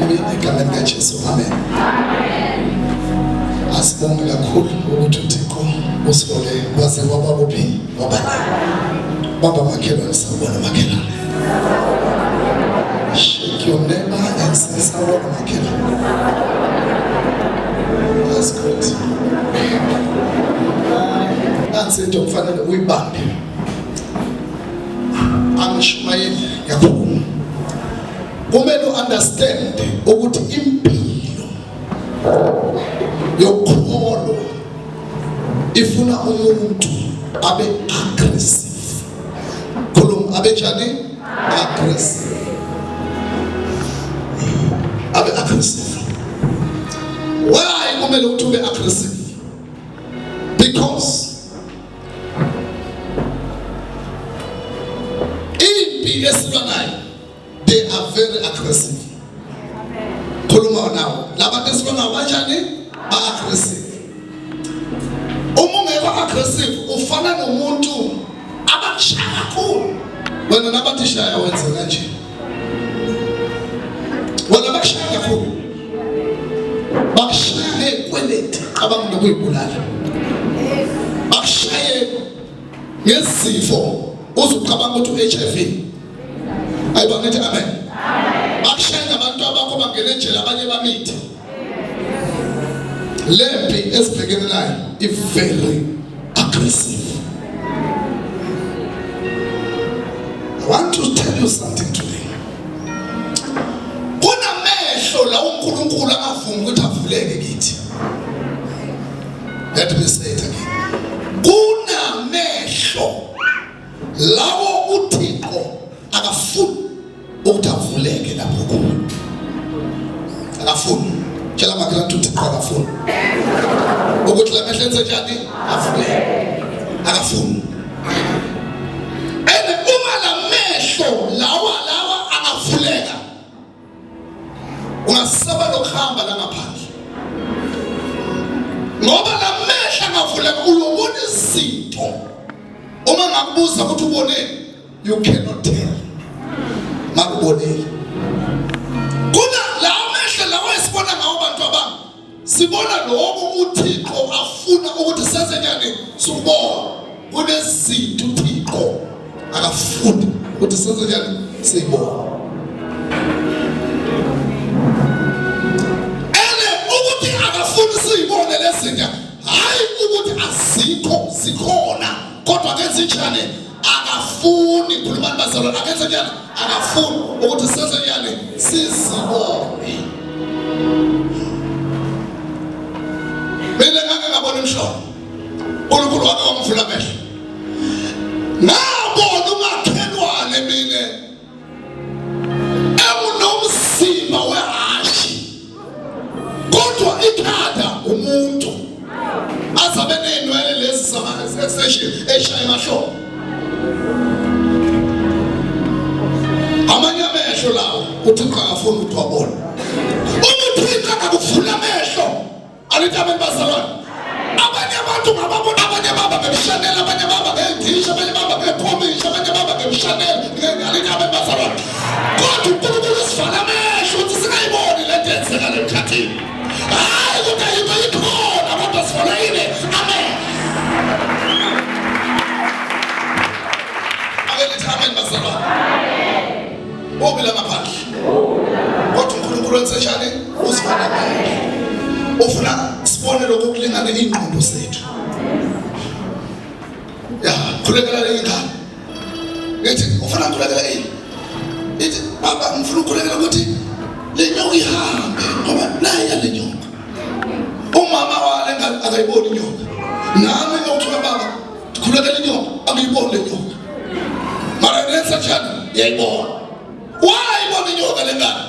Haleluya, egameni likaJesu. Amen. Asibonge kakhulu ukuthi uThixo usibone waze waba kuphi baba makhelwane sabona makhelwane. Shake your neighbor and say sabona makhelwane. That's good. Nansi into kufanele uyibambe. Angishumayeli kakhulu. Kumele understand ukuthi impilo yokholo ifuna umuntu abe aggressive. Khuluma abe njani? Aggressive. Abe aggressive. Why kumele ukuthi ube aggressive? Because impi esilwa nayo, they are very aggressive. Khuluma nawo. Labantu esilwa nabo kanjani? Aggressive. Uma ungeba aggressive ufana nomuntu abashaya kakhulu. Wena nabathi shaya wenze kanje. Wena bashaya kakhulu. Bashaya ekweleti abanga nokuyibulala. Bashaya ngesifo uzucabanga ukuthi HIV. Ayibangithi amen. Bashaya abantu abakho bangena ejele abanye bamithi. Lempi esibhekene nayo is very aggressive. I want to tell you something today. Kunamehlo la uNkulunkulu akavuma ukuthi avuleke kithi. Let me say it again. Kunamehlo lawo uThixo akafuna ukuthi avuleke lapho kuwo. Akafuna. Tshela makhelwane ukuthi uThixo akafuna. Ukuthi la mehlo enze njani? Avuleke. Akafuna. Uma la mehlo lawa angavuleka, ungasaba lokuhamba la ngaphandle. Ngoba la mehlo angavuleka uyobona izinto. Uma ngakubuza ukuthi ubone, you cannot tell. Makubonile. Kuna la mehlo lawa esibona ngawo abantu abami. Sibona lokho uThixo afuna ukuthi senze njani? Subona. Kunezinto uThixo akafuna ukuthi senze njani? Sibona. Ukuthi akafuna siyibone lezinto. Hayi ukuthi azikho zikhona. Kodwa akenze njani? Akafuni khuluma bazalwane akenze njani? Akafuni ukuthi senze njani? Sizibone. Mina ngangabona umshoko. uNkulunkulu wake wamvula amehlo. Ngabona umakhelwane mina emunomzimba wehashi. Kodwa ikhanda umuntu. Azabe nenwele lezi eshaya emahlo. Amanye amehlo lawo uThixo akafuna ukuthi wabone. UThixo akakuvula amehlo. Alithi abantu bazalwane. Abanye abantu ngababona abanye baba bemshanela abanye baba ngendisha abanye baba bephomisha abanye baba bemshanela. Alithi abantu bazalwane. Kodwa uNkulunkulu usivala amehlo ukuthi singayiboni lento eyenzeka lemkhathini. Hayi ukuthi ayikho ikhona kodwa sivala yini? Amen. Alithi amen bazalwane. Obila ngaphandle. Kodwa uNkulunkulu wenze njani? Usivala amehlo. Ufuna sibone lokho kulingane ingqondo zethu. Ya, khulekela le ingane. Ethi ufuna khulekela yini? Ethi baba ngifuna ukukhulekela ukuthi le nyoka ihambe ngoba nayi le nyoka. Umama wale ngane akayiboni inyoka. Nami ngokuthola baba khulekela inyoka akuyiboni le nyoka. Mara nenza njani? Yayibona. Wayibona inyoka le ngane.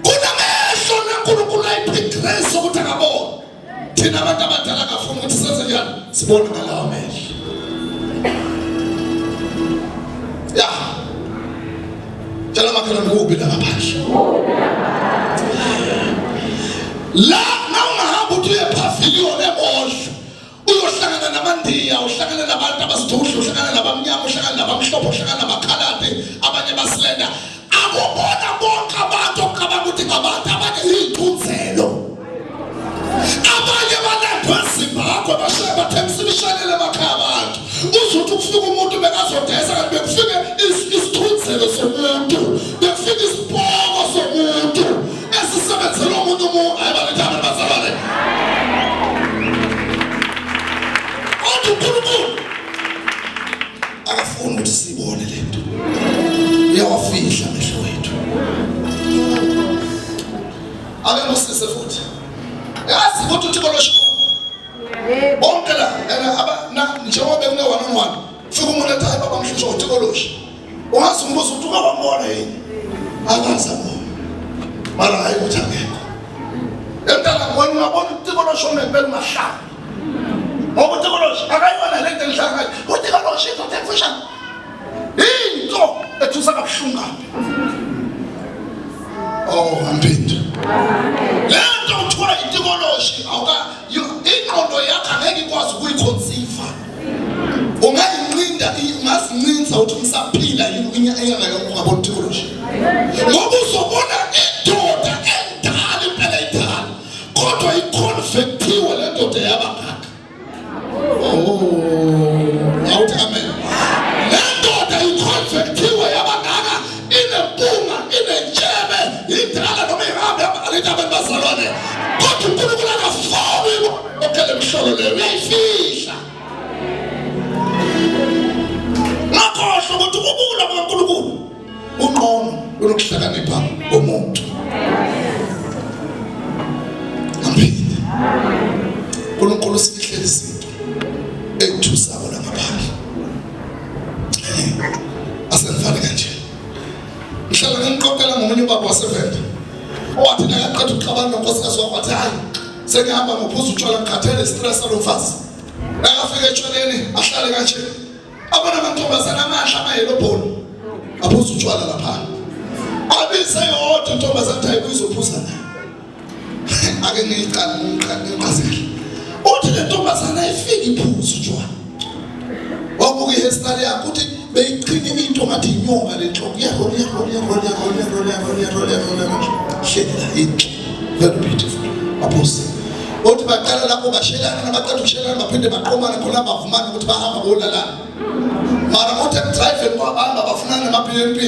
Kunamehlo naNkulunkulu ayiphikresa ukuthi akabona. Thina abantu abadala akafuna ukuthi senze njani? Sibone ngalawo amehlo. Ya. Tshela makhelwane kubi la ngaphandle. La nawungahamba uthi uyepavilion eMosho. Uyohlangana namandiya, uhlangana nabantu abasithuhle, uhlangana nabamnyama, uhlangana nabamhlophe, uhlangana namakhaladi, abanye basilenda. Akubona bonke abantu okubanga ukuthi ngabantu ake ngusise futhi yazi ukuthi uTikoloshe bonke la njengoba bekune one on one fika umuntu ethi hayi baba ngihlusha uTikoloshe ungazi umbuzo ukuthi ungabambona yini akazama mara hayi ukuthi akekho emntana ngone ungabona uTikoloshe onempela mahlala ngoba uTikoloshe akayibona lento enhlanga uTikoloshe izothengisha into ethusa kabuhlungu ampinda lento uthola uTikoloshe ingqondo yakho angeke ikwazi ukuyiconceive ungayinqinda ungazincinza ukuthi umsaphila yini inyanga yokungabona uTikoloshe ngoba uzobona indoda endala impela idala kodwa iconfectiwe le ndoda yabangaka awuthi amen le ndoda iconfectiwe yabangaka inempunga inentshebe idala noma ihambe alithi abantu bazalwane kodwa uNkulunkulu akafuni okele mhlolo leyo uyayifihla ngakhohlwa ukuthi ukubula kwaNkulunkulu unqono unokuhlakanipha komuntu amen uNkulunkulu sifihlele izinto ekuthusako la ngaphandle asenifane kanje ngihlala ngimqoqela ngomunye ubaba waseVenda owathi nakaqeda ukuxabana nonkosikazi wakhe wathi hayi sengihamba ngophuza utshwala ngikhathele stress alomfazi nakafika etshwaleni ahlale kanje abona amantombazana amahle amayelobholo aphuza utshwala lapha abise yodwa intombazana hayi kuyizophuza nayo ake ngiyiqala ngiqazile uthi le ntombazana ifika iphuza utshwala wabuka ihairstyle yakhe uthi beyiqhini into ngathi inyonga lenhloko yarola very beautiful aphuza uthi baqala lapho bashelana nabaqeda ukushelana baphinde baqomana khona bavumana ukuthi bahamba bolalana mara uthi drive kwabanga bafunana emaBNP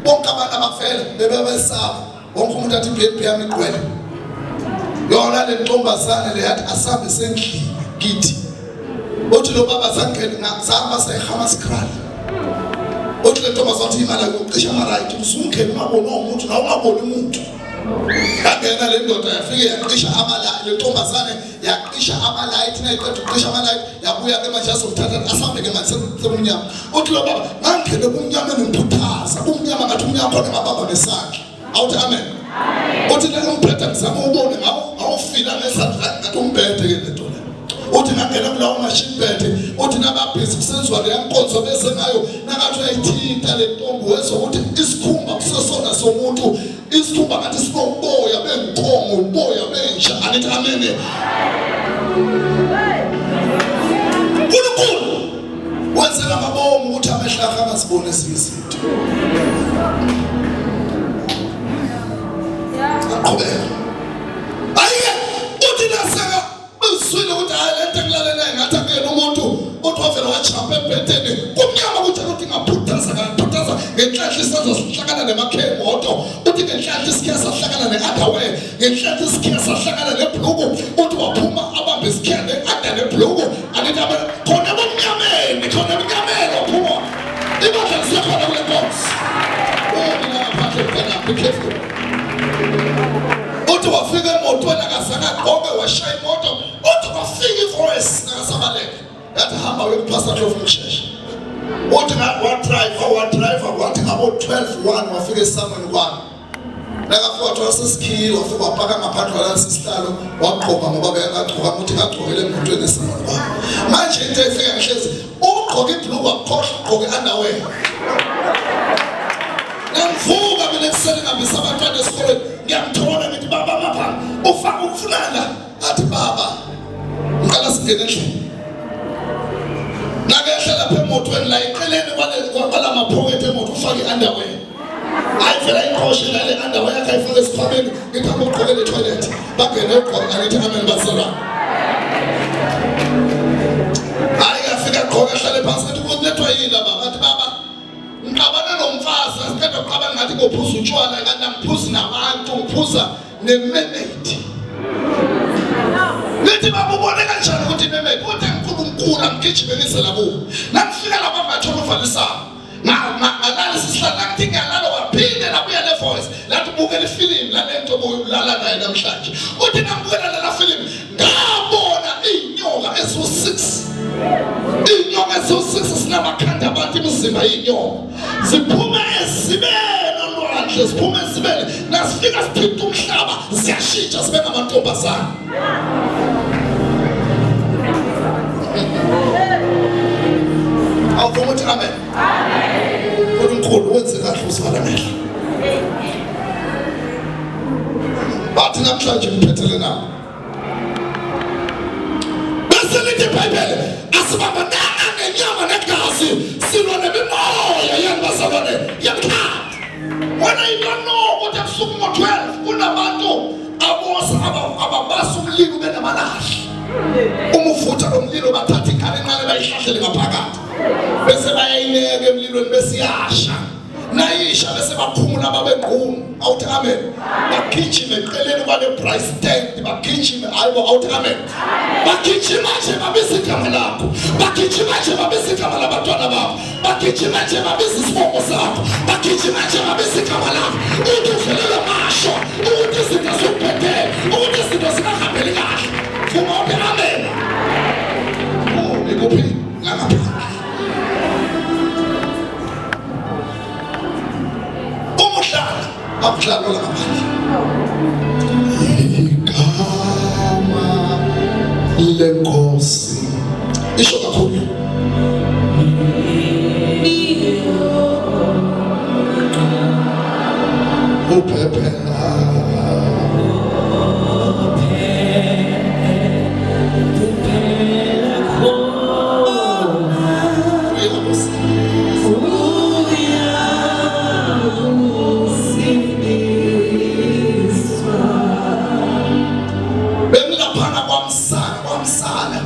bonke abantu abafela bebesaba wonke umuntu athi BNP yami igqwele yona le ntombazane le yathi asambe sendlini kithi uthi lo baba zangena ngazama sayihama sikrala uthi le ntombazane imali yokuqisha amarayithi usungena ungabona umuntu na ungabona umuntu yangena le ndoda yafike yaqisha amalayithi le ntombazane yaqisha amalayithi nayiqeda ukuqisha amalayithi yabuya ke manje azothatha asambe ke manje semnyama uthi lo baba ngangena kumnyama nemphuthaza umnyama ngathi umnyama khona ngababa nesakhe awuthi amen uthi le umphethe ngizama ubone awufila ngesandla ngathi umphethe ke lento le uthi ngangena kulawo machine bethe uthi nababhizi kusenziwa le yankonzo bese ngayo nakathi uyayithinta le ntombi wezo ukuthi isikhumba kusesona somuntu isikhumba ngathi sinoboya benkongo uboya benja anithi amen uNkulunkulu wenzela mabomu ukuthi amehlaka angazibone izinto aqhubeka ayiye uthi naseka uzwile ukuthi hayi lento engilale ngathi akuyena umuntu othwavela wachapha ebhedeni kumnyama ukuthi ukuthi ngaphuthaza ngenhlanhla isandla sihlakana nemakhemoto uthi ngenhlanhla isikhiya sahlakana ne-underwear ngenhlanhla isikhiya sahlakana nebhluku uthi waphuma abambe isikhiya ne-under nebhluku anithi khona ebumnyameni waphuma ibandla lisekhona kule nkosi mina ngaphandle phela be careful uthi wafika emotweni akasakagqoke washaya imoto uthi wafika ivoice nakasabaleka yathi hamba wekupasa Ndlovu Msheshe uthi wa-driver kwathi ngabo 12:01 wafika esamweni kwami nakafika wathola sesikhiye wafika wapaka ngaphandle walala isihlalo wagqoka ngoba bekangagqoka ukuthi ngagqokele emotweni esamweni kwami manje into efika ngihlezi ugqoke ibhluku wakhohlwa ugqoke underwear ngivuka mina ekuseni ngihambisa abantwana esikoleni ngiyamthola ngithi baba mapha ufaka ukufunana athi baba ngicela singene endlini nakehla lapha emotweni la eceleni kwala maphokethi emoto ufake i-underwear ayivela inqoshe lale underwear yakhe ayifake esiphambeni ngithi hamba ugqoke le toilet bangene ugqoke ngithi amen bazalwane hayi ngafika gqoka hlale phansi ngithi kunethwa yini baba athi baba ngixabana nomfazi asiqeda ukuxabana ngathi ngophuza utshwala kanti angiphuzi nabantu ngiphuza nemenate nithi baba ubone kanjani ukuthi imenate uthi uNkulunkulu angigijimekise labo nakufika lapha bathola uvalisana ngalala isihlala ngathi ngiyalala waphinde labuya le voice lathi bukela ifilimu la nalento obulala naye namhlanje. Uthi nambukela la film ngabona inyoka ezo6. Inyoka ezo6 sinamakhanda abantu imizimba yinyoka. Ziphuma ezibele olwandle, ziphuma ezibele. Nasifika siphinda umhlaba siyashintsha sibe ngamantombazana. Awuvuma uthi amen. UNkulunkulu wenze kahle usivala amehlo. Bathi namhlanje ngiphethele nawo. Bese lithi iBhayibheli asibambananga nenyama negazi silwa nemimoya yangibasabane yakhanda. Wena ingano ukuthi ebusuku ngo-12 kunabantu ababasa umlilo benamalahle. Uma uvutha lo mlilo bathatha ingane encane bayihlahlele ngaphakathi. Bese bayayineka emlilweni bese iyasha. Nayisha bese baphumula babengqunu. Awuthi amen. Bagijime eceleni kwale price tag, bagijime ayibo awuthi amen. Bagijima nje babiza igama lakho. Bagijima nje babiza igama labantwana bakho. Bagijima nje babiza isibongo sakho. Bagijima nje babiza igama lakho. Uthi uvelele amasho, uthi izinto zikuphethe, uthi izinto zingahambeli kahle. Vuma uthi amen. Oh, ikuphi ngaphandle. Akudlala la ngaphandle. Igama lenkosi isho kakhulu. Uphephela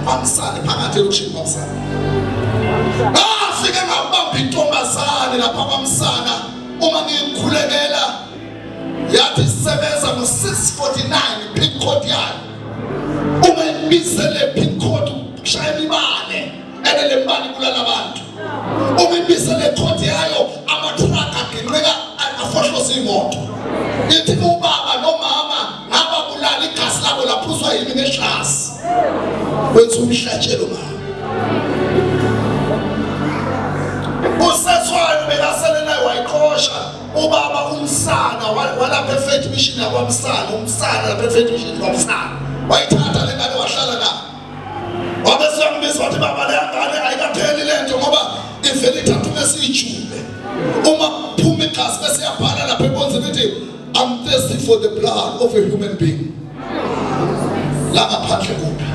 kwamsana phakathi elokishini kwamsana. Afike ngabamba intombazane lapha kwamsana uma ngikhulekela yathi sebenza ngo-649 pin code yayo. Uma ibizele pin code kushaya imibane elele mbani kulala abantu. Uma ibizele code yayo amatraka aginqika afohlose imoto. Ithi ubaba nomama ngababulala igazi labo laphuzwa yimi ngehlasi. Wenza umhlatshelo mama. Usethwayo bekasele naye wayiqosha ubaba umsana walapha eFaith Mission yakwamsana, umsana lapha eFaith Mission yakwamsana. Wayithatha le ngane wahlala nayo. Wabese yambiza wathi baba le ngane ayikapheli lento ngoba ivele ithatha mesijube. Uma phuma igazi bese yabhala lapha ebonzeni ukuthi I'm thirsty for the blood of a human being. La ngaphandle kuphi.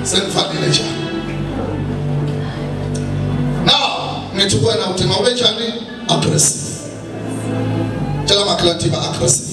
Sengifanele njani. Now, ngithi kuwena uthi mawube njani aggressive. Tshela amaklanti ba aggressive.